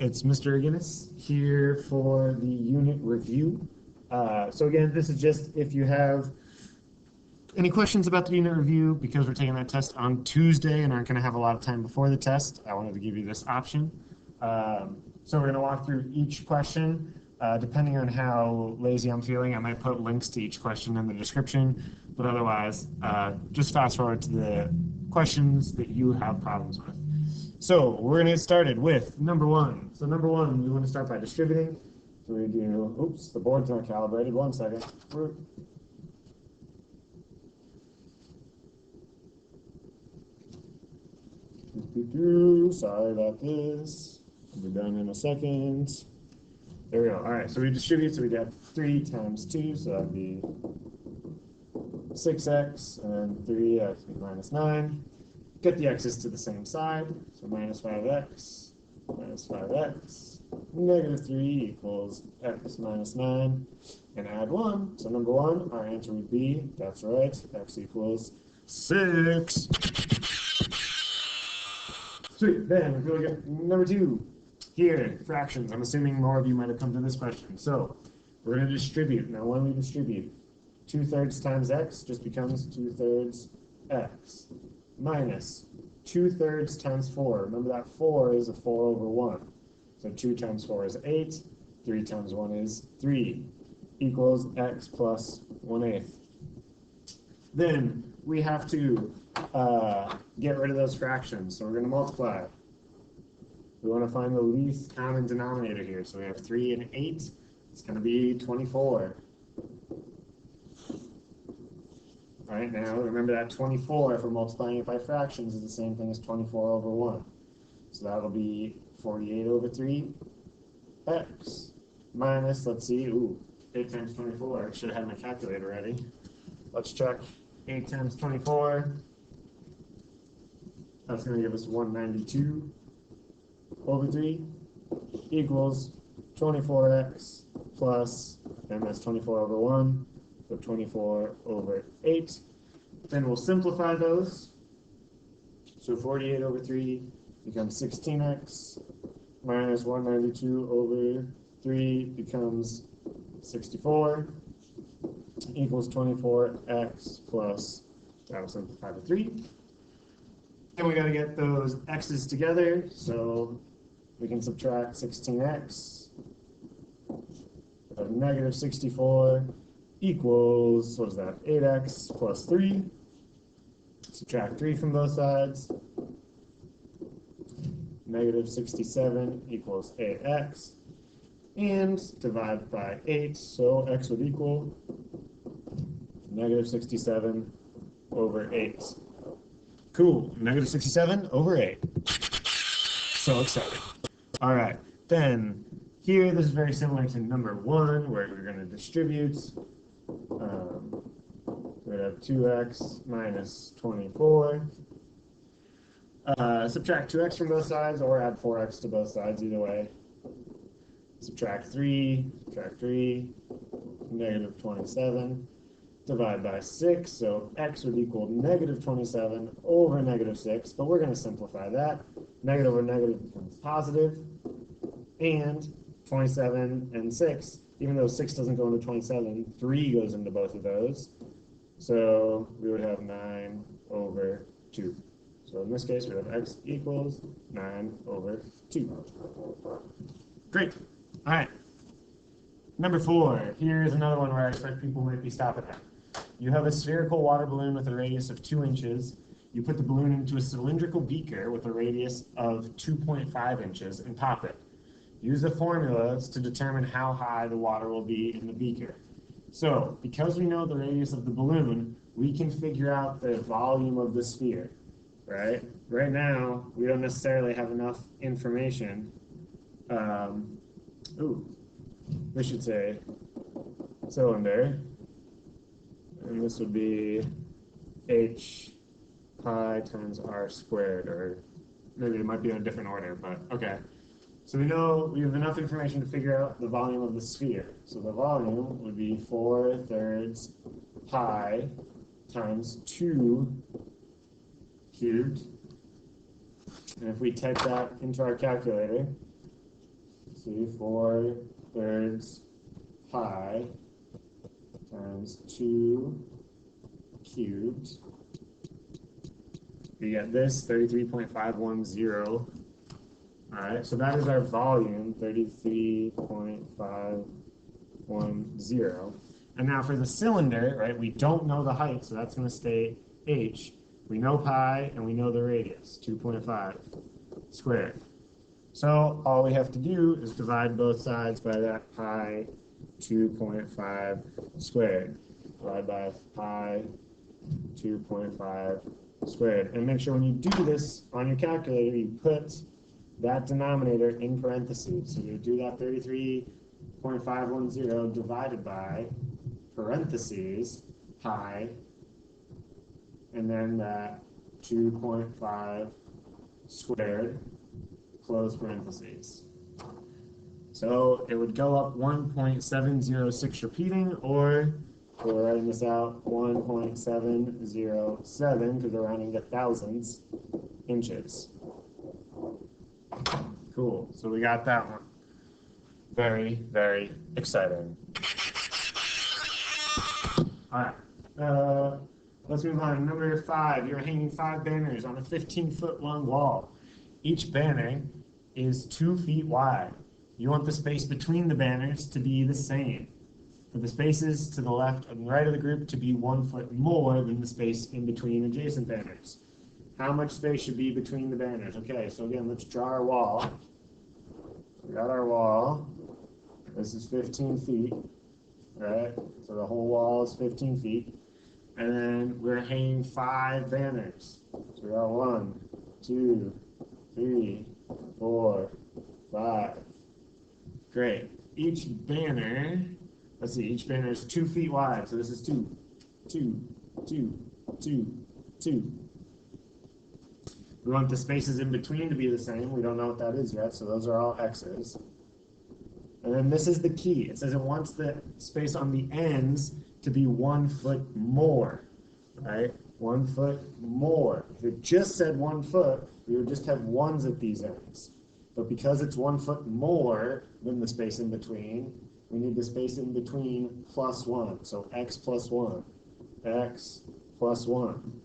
it's Mr. Guinness here for the unit review. So again, this is just if you have any questions about the unit review, because we're taking that test on Tuesday and aren't going to have a lot of time before the test, I wanted to give you this option. So we're going to walk through each question. Depending on how lazy I'm feeling, I might put links to each question in the description, but otherwise, just fast forward to the questions that you have problems with. So we're going to get started with number one. So number one, we want to start by distributing. So we do, oops, the board's not calibrated. 1 second. Sorry about this. We'll be done in a second. There we go. All right, so we distribute. So we got 3 times 2, so that'd be 6x, and 3x minus 9. Get the x's to the same side. So minus 5x, negative 3 equals x minus 9, and add 1. So number 1, our answer would be, that's right, x equals 6. Sweet. Then if we look at number 2, here, fractions. I'm assuming more of you might have come to this question. So we're going to distribute. Now when we distribute, 2/3 times x just becomes 2/3 x, minus 2/3 times 4. Remember that 4 is a 4 over 1. So 2 times 4 is 8. 3 times 1 is 3, equals x plus 1/8. Then we have to get rid of those fractions. So we're going to multiply. We want to find the least common denominator here. So we have 3 and 8. It's going to be 24. All right, now remember that 24, if we're multiplying it by fractions, is the same thing as 24 over 1. So that'll be 48 over 3 x minus, let's see, 8 times 24. I should have had my calculator ready. Let's check. 8 times 24. That's going to give us 192 over 3 equals 24x plus, and that's 24 over 1. So 24 over 8. Then we'll simplify those. So 48 over 3 becomes 16x, minus 192 over 3 becomes 64, equals 24x plus, that'll simplify to 3. Then we got to get those x's together, so we can subtract 16x of negative 64 equals, what is that, 8x plus 3. Subtract 3 from both sides. Negative 67 equals 8x. And divide by 8, so x would equal negative 67 over 8. Cool, negative 67 over 8. So excited. All right, then here, this is very similar to number 1, where we're going to distribute. We'd have 2x minus 24. Subtract 2x from both sides, or add 4x to both sides, either way. Subtract 3, negative 27. Divide by 6, so x would equal negative 27 over negative 6, but we're going to simplify that. Negative over negative becomes positive, and 27 and 6, even though 6 doesn't go into 27, 3 goes into both of those. So we would have 9 over 2. So in this case, we have x equals 9 over 2. Great. All right. Number 4. Here's another one where I expect people might be stopping at. You have a spherical water balloon with a radius of 2 inches. You put the balloon into a cylindrical beaker with a radius of 2.5 inches and pop it. Use the formulas to determine how high the water will be in the beaker. So, because we know the radius of the balloon, we can figure out the volume of the sphere, right? Right now, we don't necessarily have enough information. We should say cylinder, and this would be h pi times r squared, or maybe it might be in a different order, but okay. So we know we have enough information to figure out the volume of the sphere. So the volume would be 4/3 pi times 2 cubed. And if we type that into our calculator, see, 4 thirds pi times 2 cubed. We get this, 33.510. All right, so that is our volume, 33.510. And now for the cylinder, right, we don't know the height, so that's going to stay h. We know pi, and we know the radius, 2.5 squared. So all we have to do is divide both sides by that pi 2.5 squared. Divide by pi 2.5 squared. And make sure when you do this on your calculator, you put that denominator in parentheses. So you do that 33.510 divided by parentheses pi, and then that 2.5 squared, close parentheses. So it would go up 1.706 repeating, or we're writing this out 1.707 because we're rounding to thousands inches. Cool. So we got that one. Very, very exciting. All right. Let's move on. Number 5. You're hanging 5 banners on a 15-foot long wall. Each banner is 2 feet wide. You want the space between the banners to be the same. For the spaces to the left and right of the group to be 1 foot more than the space in between adjacent banners. How much space should be between the banners? Okay, so again, let's draw our wall. We got our wall. This is 15 feet, right? So the whole wall is 15 feet. And then we're hanging 5 banners. So we got 1, 2, 3, 4, 5. Great. Each banner, let's see, each banner is 2 feet wide. So this is 2, 2, 2, 2, 2. We want the spaces in between to be the same. We don't know what that is yet, so those are all x's. And then this is the key. It says it wants the space on the ends to be 1 foot more, right? 1 foot more. If it just said 1 foot, we would just have 1s at these ends. But because it's 1 foot more than the space in between, we need the space in between plus 1. So x plus 1, x plus 1.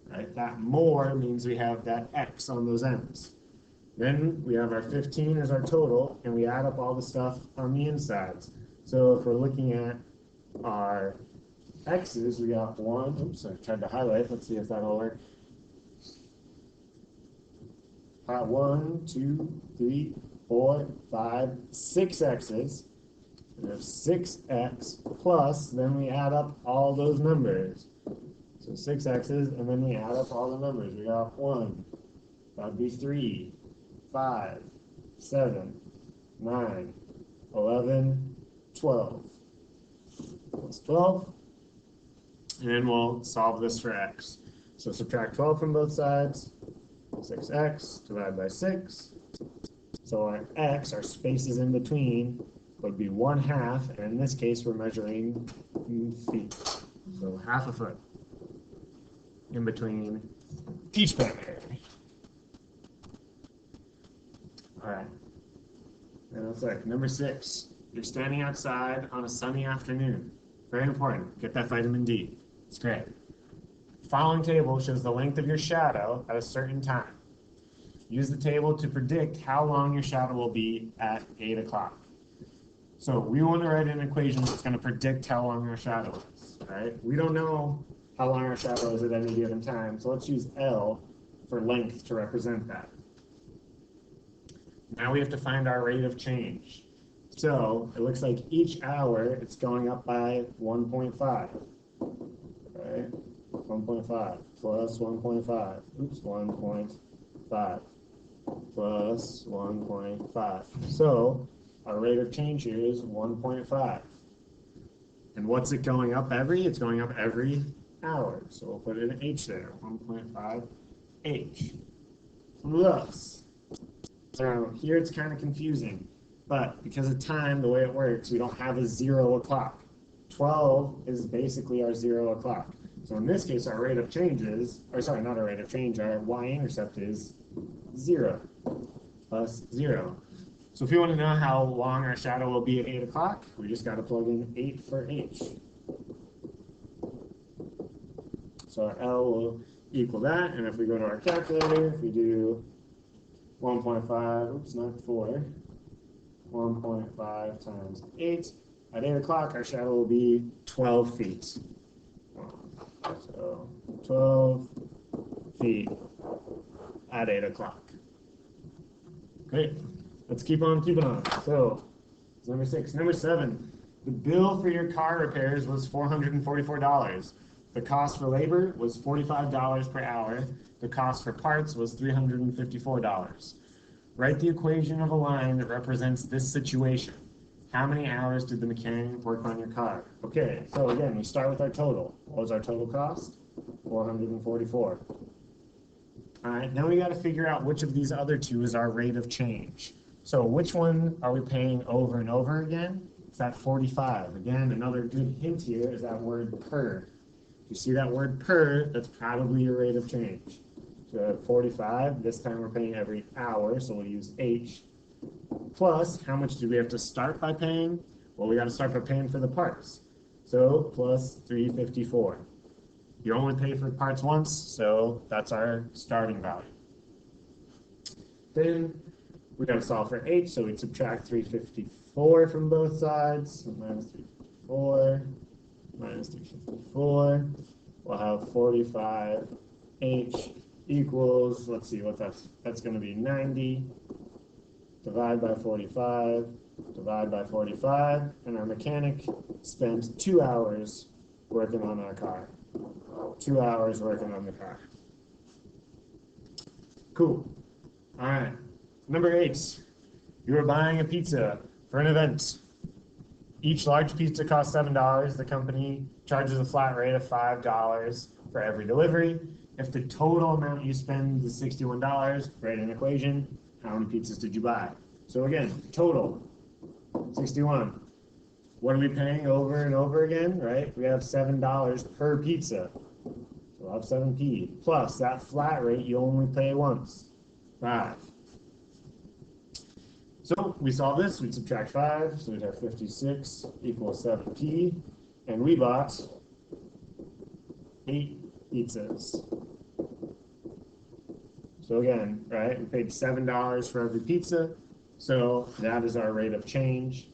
Right? That more means we have that x on those ends. Then we have our 15 as our total, and we add up all the stuff on the insides. So if we're looking at our x's, we got 1. Oops, I tried to highlight. Let's see if that'll work. 1, 2, 3, 4, 5, 6 x's. We have 6x plus, then we add up all those numbers. So 6 x's, and then we add up all the numbers. We got 1, that'd be 3, 5, 7, 9, 11, 12. Plus 12. And then we'll solve this for x. So subtract 12 from both sides. 6x divided by 6. So our x, our spaces in between, would be 1/2. And in this case, we're measuring feet. So half a foot in between each banner. All right. And that's like number 6. You're standing outside on a sunny afternoon. Very important. Get that vitamin D. It's great. The following table shows the length of your shadow at a certain time. Use the table to predict how long your shadow will be at 8 o'clock. So we want to write an equation that's going to predict how long our shadow is. Right? We don't know how long our shadow is at any given time, so let's use L for length to represent that. Now we have to find our rate of change. So it looks like each hour it's going up by 1.5. Right? 1.5 plus 1.5. Oops, 1.5 plus 1.5. So our rate of change here is 1.5. And what's it going up every? It's going up every hour. So we'll put an H there, 1.5 H. Plus, so here it's kind of confusing, but because of time, the way it works, we don't have a 0 o'clock. 12 is basically our 0 o'clock. So in this case, our rate of change is, or sorry, not our rate of change, our y-intercept is 0 plus 0. So if you want to know how long our shadow will be at 8 o'clock, we just got to plug in 8 for h. So our L will equal that, and if we go to our calculator, if we do 1.5, oops, not 4, 1.5 times 8, at 8 o'clock, our shadow will be 12 feet. So 12 feet at 8 o'clock. Great. Let's keep on keeping on. So, it's number 6. Number 7, the bill for your car repairs was $444. The cost for labor was $45 per hour. The cost for parts was $354. Write the equation of a line that represents this situation. How many hours did the mechanic work on your car? Okay, so again, we start with our total. What was our total cost? $444. All right, now we got to figure out which of these other two is our rate of change. So which one are we paying over and over again? It's that 45. Again, another good hint here is that word per. If you see that word per, that's probably your rate of change. So 45, this time we're paying every hour, so we'll use H. Plus, how much do we have to start by paying? Well, we got to start by paying for the parts. So plus 354. You only pay for parts once, so that's our starting value. Then we got to solve for H, so we subtract 354 from both sides. So minus 354, minus 354. We'll have 45H equals, let's see what that's going to be 90. Divide by 45, divide by 45, and our mechanic spent 2 hours working on our car. 2 hours working on the car. Cool. All right. Number 8, you are buying a pizza for an event. Each large pizza costs $7. The company charges a flat rate of $5 for every delivery. If the total amount you spend is $61, write an equation. How many pizzas did you buy? So again, total, 61. What are we paying over and over again, right? We have $7 per pizza. So we'll have 7p. Plus, that flat rate, you only pay once, 5. So we solve this, we'd subtract 5, so we'd have 56 equals 7p. And we bought 8 pizzas. So again, right, we paid $7 for every pizza, so that is our rate of change.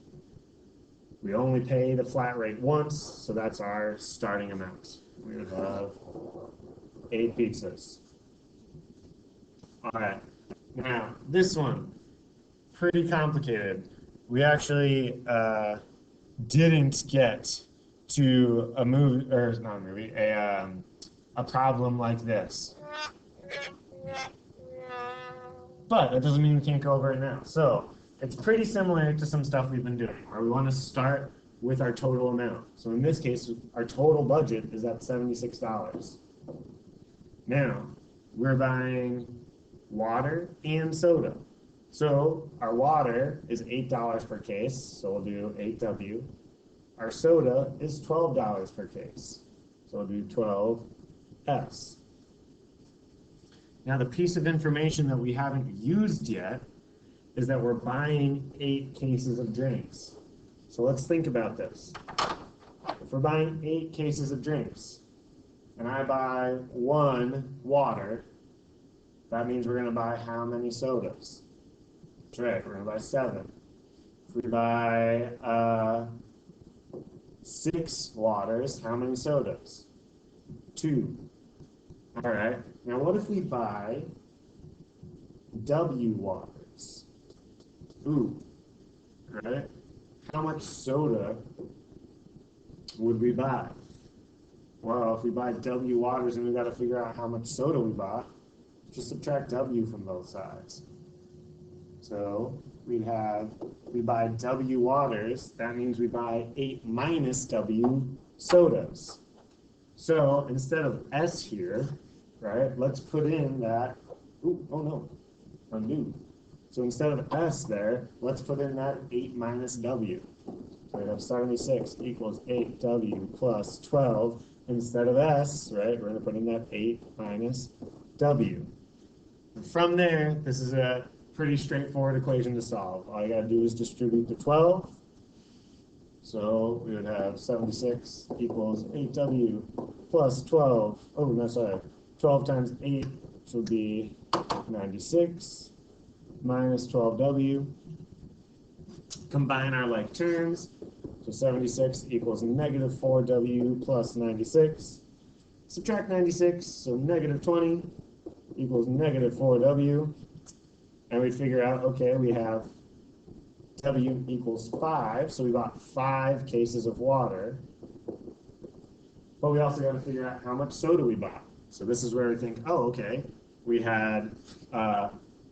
We only pay the flat rate once, so that's our starting amount. We would have 8 pizzas. All right, now this one, pretty complicated. We actually didn't get to a movie, or not a movie, a problem like this. But that doesn't mean we can't go over it now. So it's pretty similar to some stuff we've been doing, where we want to start with our total amount. So in this case, our total budget is at $76. Now, we're buying water and soda. So our water is $8 per case, so we'll do 8W. Our soda is $12 per case, so we'll do 12S. Now the piece of information that we haven't used yet is that we're buying 8 cases of drinks. So let's think about this. If we're buying 8 cases of drinks, and I buy 1 water, that means we're going to buy how many sodas? That's right, we're going to buy 7. If we buy 6 waters, how many sodas? 2. All right, now what if we buy W waters? Ooh, right? How much soda would we buy? Well, if we buy W waters and we got to figure out how much soda we bought, just subtract W from both sides. So we buy W waters, that means we buy 8 minus W sodas. So instead of S here, right, let's put in that, undo. So instead of S there, let's put in that 8 minus W. So we have 76 equals 8W plus 12. Instead of S, right, we're going to put in that 8 minus W. And from there, this is a pretty straightforward equation to solve. All you gotta do is distribute the 12. So we would have 76 equals 8W plus 12. Oh, no, sorry. 12 times 8, which would be 96, minus 12W. Combine our like terms. So 76 equals negative 4W plus 96. Subtract 96, so negative 20 equals negative 4W. And we figure out, okay, we have W equals 5, so we bought 5 cases of water. But we also got to figure out how much soda we bought. So this is where we think, oh, okay, we had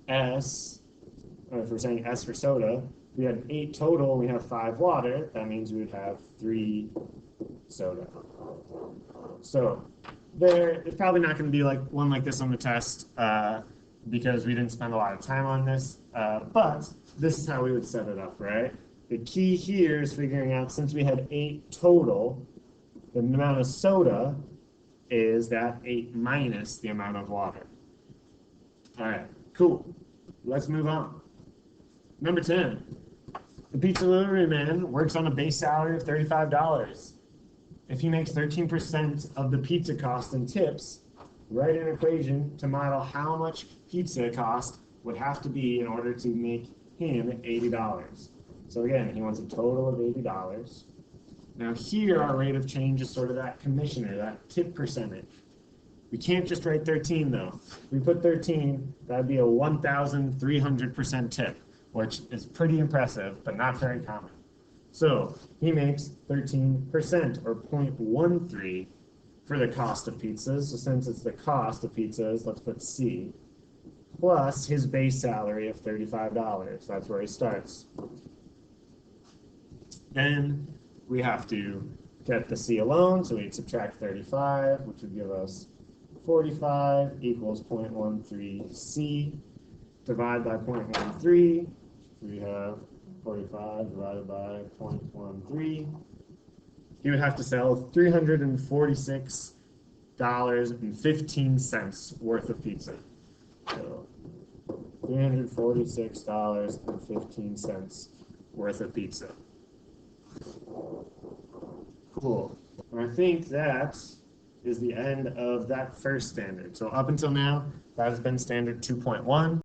S, or if we're saying S for soda, we had 8 total, and we have 5 water. That means we would have 3 soda. So it's probably not going to be like one like this on the test because we didn't spend a lot of time on this. But this is how we would set it up, right? The key here is figuring out, since we had 8 total, the amount of soda is that 8 minus the amount of water. All right, cool. Let's move on. Number 10. The pizza delivery man works on a base salary of $35. If he makes 13% of the pizza cost in tips, write an equation to model how much pizza cost would have to be in order to make him $80. So again, he wants a total of $80. Now here, our rate of change is sort of that commission or that tip percentage. We can't just write 13 though. If we put 13, that'd be a 1,300% tip, which is pretty impressive, but not very common. So he makes 13% or 0.13 for the cost of pizzas. So since it's the cost of pizzas, let's put C, plus his base salary of $35. That's where he starts. Then we have to get the C alone, so we'd subtract 35, which would give us 45 equals 0.13C. Divide by 0.13, we have 45 divided by 0.13. He would have to sell $346.15 worth of pizza. So $346.15 worth of pizza. Cool. And I think that is the end of that first standard. So up until now, that has been standard 2.1.